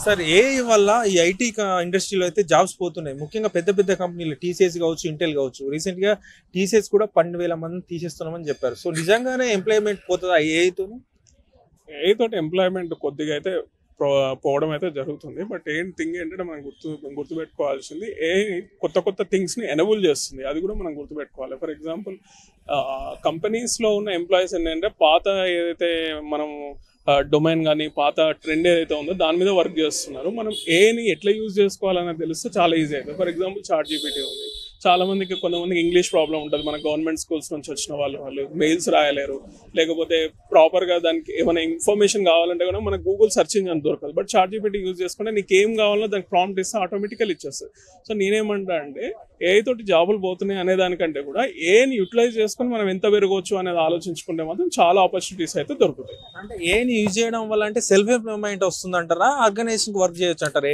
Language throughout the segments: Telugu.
సార్ ఏఐ వల్ల ఈ ఐటీ ఇండస్ట్రీలో అయితే జాబ్స్ పోతున్నాయి. ముఖ్యంగా పెద్ద పెద్ద కంపెనీలు టీసీఎస్ కావచ్చు, ఇంటెల్ కావచ్చు. రీసెంట్గా టీసీఎస్ కూడా 12,000 మంది తీసేస్తున్నామని చెప్పారు. సో నిజంగానే ఎంప్లాయ్మెంట్ పోతుందా ఏఐతో? ఏఐ తోటి ఎంప్లాయ్మెంట్ కొద్దిగా అయితే పోవడం అయితే జరుగుతుంది. బట్ థింగ్ ఏంటంటే మనం గుర్తుపెట్టుకోవాల్సింది ఏఐ కొత్త కొత్త థింగ్స్ని ఎనబుల్ చేస్తుంది. అది కూడా మనం గుర్తుపెట్టుకోవాలి. ఫర్ ఎగ్జాంపుల్ కంపెనీస్లో ఉన్న ఎంప్లాయీస్ ఏంటంటే పాత ఏదైతే మనం డొమైన్ కానీ పాత ట్రెండ్ ఏదైతే ఉందో దాని మీద వర్క్ చేస్తున్నారు. మనం ఏఐని ఎట్లా యూజ్ చేసుకోవాలనేది తెలిస్తే చాలా ఈజీ అవుతుంది. ఫర్ ఎగ్జాంపుల్ ChatGPT ఉంది. చాలా మందికి కొంతమందికి ఇంగ్లీష్ ప్రాబ్లం ఉంటుంది. మన గవర్నమెంట్ స్కూల్స్ నుంచి వచ్చిన వాళ్ళు మెయిల్స్ రాయలేరు, లేకపోతే ప్రాపర్గా దానికి ఏమైనా ఇన్ఫర్మేషన్ కావాలంటే కూడా మనకు గూగుల్ సెర్చ్ ఇంజిన్ దొరకదు. బట్ ChatGPT యూజ్ చేసుకుంటే నీకు ఏం కావాలో దానికి ప్రాంప్ట్ ఇస్తే ఆటోమేటికల్ ఇచ్చేస్తుంది. సో నేనేమంటా అంటే ఏఐ తోటి జాబులు పోతున్నాయి అనే దానికంటే కూడా ఏఐని యూటిలైజ్ చేసుకుని మనం ఎంత పెరగవచ్చు అనేది ఆలోచించుకుంటే మాత్రం చాలా ఆపర్చునిటీస్ అయితే దొరుకుతాయి. అంటే ఏఐని యూజ్ చేయడం వల్ల అంటే సెల్ఫ్ ఎంప్లాయ్మెంట్ వస్తుందంటారా, ఆర్గనైజేషన్కి వర్క్ చేయొచ్చు అంటారా?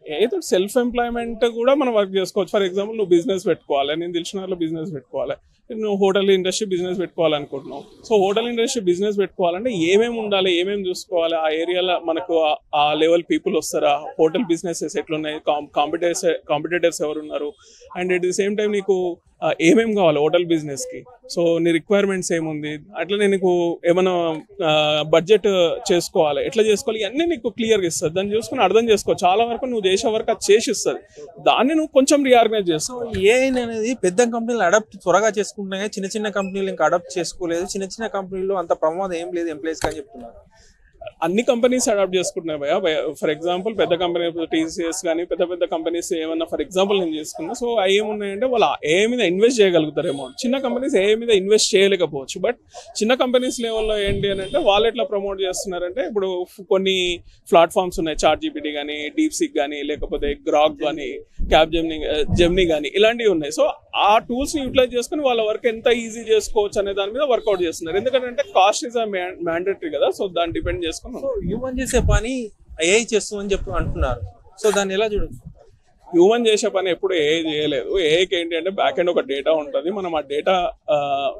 ఏదో సెల్ఫ్ ఎంప్లాయ్మెంట్ కూడా మనం వర్క్ చేసుకోవచ్చు. ఫర్ ఎగ్జాంపుల్ నువ్వు బిజినెస్ పెట్టుకోవాలి, నేను తెలిసిన వాళ్ళు బిజినెస్ పెట్టుకోవాలి, నువ్వు హోటల్ ఇండస్ట్రీ బిజినెస్ పెట్టుకోవాలనుకుంటున్నావు. సో హోటల్ ఇండస్ట్రీ బిజినెస్ పెట్టుకోవాలంటే ఏమేమి ఉండాలి, ఏమేమి చూసుకోవాలి, ఆ ఏరియాలో మనకు ఆ లెవెల్ పీపుల్ వస్తారా, హోటల్ బిజినెసెస్ ఎట్లున్నాయి, కాంపిటేటర్స్ ఎవరున్నారు, and at the same time నీకు ఏమేమి కావాలి హోటల్ బిజినెస్కి, సో నీ రిక్వైర్మెంట్స్ ఏముంది, అట్లనే నీకు ఏమైనా బడ్జెట్ చేసుకోవాలి, ఎట్లా చేసుకోవాలి, ఇవన్నీ నీకు క్లియర్గా ఇస్తుంది. దాన్ని చూసుకుని అర్థం చేసుకో. చాలా వరకు నువ్వు చేసే వరకు అది చేసి ఇస్తుంది. దాన్ని నువ్వు కొంచెం రీఆర్గనైజ్ చేస్తావు. ఏఐ అనేది పెద్ద కంపెనీలు అడాప్ట్ త్వరగా చేసుకుంటున్నాయి, చిన్న చిన్న కంపెనీలు ఇంకా అడాప్ట్ చేసుకోలేదు. చిన్న చిన్న కంపెనీలో అంత ప్రమాదం ఏం లేదు ఎంప్లాయీస్ అని చెప్తున్నారు. అన్ని కంపెనీస్ అడాప్ట్ చేసుకుంటున్నాయి భయ. ఫర్ ఎగ్జాంపుల్ పెద్ద కంపెనీ TCS కానీ పెద్ద పెద్ద కంపెనీస్ ఏమన్నా ఫర్ ఎగ్జాంపుల్ నేను చేసుకున్నా. సో అవి ఏమున్నాయంటే వాళ్ళు ఏఐ మీద ఇన్వెస్ట్ చేయగలుగుతారు అమౌంట్. చిన్న కంపెనీస్ ఏఐ మీద ఇన్వెస్ట్ చేయలేకపోవచ్చు. బట్ చిన్న కంపెనీస్ లెవెల్లో ఏంటి అని అంటే వాళ్ళు ఎట్లా ప్రమోట్ చేస్తున్నారంటే ఇప్పుడు కొన్ని ప్లాట్ఫామ్స్ ఉన్నాయి, ChatGPT కానీ, DeepSeek కానీ, లేకపోతే గ్రాక్ కానీ, జెమినీ కానీ ఇలాంటివి ఉన్నాయి. సో ఆ టూల్స్ని యూటిలైజ్ చేసుకుని వాళ్ళ వర్క్ ఎంత ఈజీ చేసుకోవచ్చు అనే దాని మీద వర్కౌట్ చేస్తున్నారు. ఎందుకంటే కాస్ట్ ఈజ్ మ్యాండేటరీ కదా. సో దాన్ని డిపెండ్ చేసుకుని హ్యూమన్ చేసే పని ఏఐ చేస్తుందని అంటున్నారు. సో దాన్ని ఎలా చూడొచ్చు? హ్యూమన్ చేసే పని ఎప్పుడు ఏఐ చేయలేదు. ఏఐకి ఏంటి అంటే బ్యాక్ ఎండ్ ఒక డేటా ఉంటుంది. మనం ఆ డేటా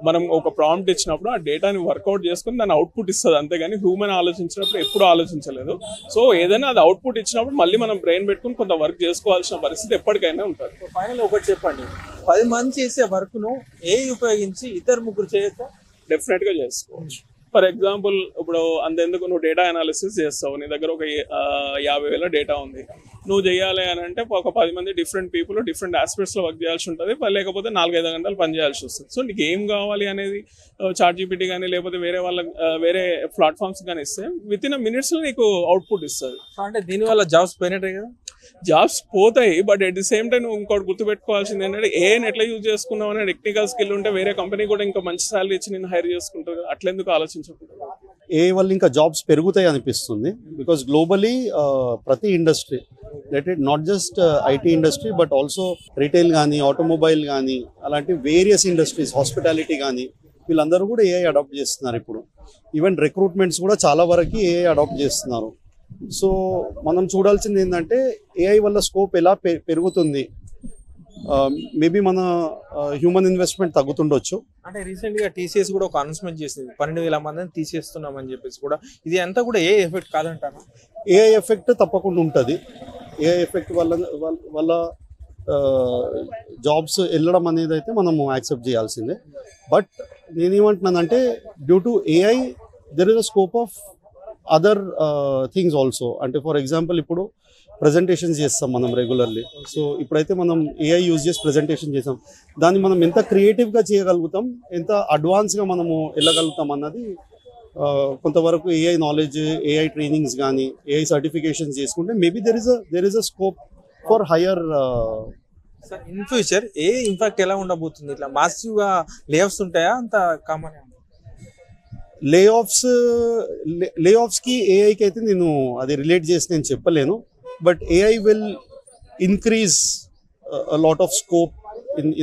మనం ఒక ప్రాంప్ట్ ఇచ్చినప్పుడు ఆ డేటాని వర్కౌట్ చేసుకుని దాని అవుట్పుట్ ఇస్తుంది. అంతేగాని హ్యూమన్ ఆలోచించినప్పుడు ఎప్పుడు ఆలోచించలేదు. సో ఏదైనా అది అవుట్పుట్ ఇచ్చినప్పుడు మళ్ళీ మనం బ్రెయిన్ పెట్టుకుని కొంత వర్క్ చేసుకోవాల్సిన పరిస్థితి ఎప్పటికైనా ఉంటుంది. ఫైనల్ ఒకటి చెప్పండి, 10 మంది చేసే వర్క్ ను ఏఐ ఉపయోగించి 2-3 చేయొచ్చా? డెఫినెట్ గా చేసుకోవచ్చు. ఫర్ ఎగ్జాంపుల్ ఇప్పుడు అంతెందుకు నువ్వు డేటా అనాలిసిస్ చేస్తావు, నీ దగ్గర ఒక 50,000 డేటా ఉంది. నువ్వు చేయాలి అని అంటే ఒక 10 మంది డిఫరెంట్ పీపుల్ డిఫరెంట్ ఆస్పెక్ట్స్లో వర్క్ చేయాల్సి ఉంటుంది. లేకపోతే 4-5 గంటలు పని చేయాల్సి వస్తుంది. సో నీకు ఏం కావాలి అనేది ChatGPT కానీ లేకపోతే వేరే ప్లాట్ఫామ్స్ కానీ ఇస్తే విత్-ఇన్ మినిట్స్లో నీకు అవుట్పుట్ ఇస్తుంది. అంటే దీనివల్ల జాబ్స్ పోయినట్టే కదా? జాబ్స్ పోతాయి. But at the same time నువ్వు ఇంకోటి గుర్తుపెట్టుకోవాల్సింది ఏంటంటే ఏఐని ఎట్లా యూజ్ చేసుకున్నావు అనే టెక్నికల్ స్కిల్ ఉంటే వేరే కంపెనీ కూడా ఇంకా మంచి సాలరీ ఇచ్చి నేను హైర్ చేసుకుంటారు కదా. అట్లెందుకు ఆలోచించకుండా ఏఐ వల్ల ఇంకా జాబ్స్ పెరుగుతాయి అనిపిస్తుంది. బికాస్ గ్లోబలీ ప్రతి industry not just IT industry but also retail కానీ, ఆటోమొబైల్ కానీ, అలాంటి వేరియస్ ఇండస్ట్రీస్, హాస్పిటాలిటీ కానీ, వీళ్ళందరూ కూడా ఏఐ అడాప్ట్ చేస్తున్నారు. ఇప్పుడు ఈవెన్ రిక్రూట్మెంట్స్ కూడా చాలా వరకు ఏఐ అడాప్ట్ చేస్తున్నారు. సో మనం చూడాల్సింది ఏంటంటే ఏఐ వల్ల స్కోప్ ఎలా పెరుగుతుంది. మేబీ మన హ్యూమన్ ఇన్వెస్ట్మెంట్ తగ్గుతుండొచ్చు. అంటే రీసెంట్గా TCS కూడా ఒక అనౌన్స్మెంట్ చేసింది, 12,000 మందిని తీసేస్తున్నామని చెప్పేసి కూడా. ఇది అంతా కూడా ఏ ఎఫెక్ట్ కాదంటారా? ఏఐ ఎఫెక్ట్ తప్పకుండా ఉంటుంది. ఏఐ ఎఫెక్ట్ వల్ల జాబ్స్ వెళ్ళడం అనేది అయితే మనము యాక్సెప్ట్ చేయాల్సిందే. బట్ నేనేమంటున్నానంటే due to AI there is a scope of other things also. అంటే ఫర్ ఎగ్జాంపుల్ ఇప్పుడు ప్రజెంటేషన్స్ చేస్తాం మనం రెగ్యులర్లీ. సో ఇప్పుడైతే మనం ఏఐ యూజ్ చేసి ప్రజెంటేషన్ చేసాం, దాన్ని మనం ఎంత క్రియేటివ్గా చేయగలుగుతాం, ఎంత అడ్వాన్స్గా మనము వెళ్ళగలుగుతాం అన్నది కొంతవరకు ఏఐ నాలెడ్జ్, ఏఐ ట్రైనింగ్స్ కానీ, ఏఐ సర్టిఫికేషన్స్ చేసుకుంటే maybe there is a scope for higher. In future A impact ఎలా ఉండబోతుంది? ఇట్లా మాసివ్గా లేఆఫ్స్ ఉంటాయా? అంత కామన్ లేఆఫ్స్కి ఏఐకి అయితే నేను అది రిలేట్ చేసి నేను చెప్పలేను. But AI will increase lot of scope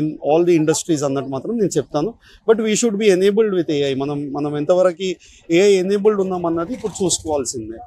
in all the industries అన్నట్టు మాత్రం నేను చెప్తాను. But we should be enabled with AI. మనం ఎంతవరకు ఏఐ ఎనేబుల్డ్ ఉన్నామన్నది ఇప్పుడు చూసుకోవాల్సిందే.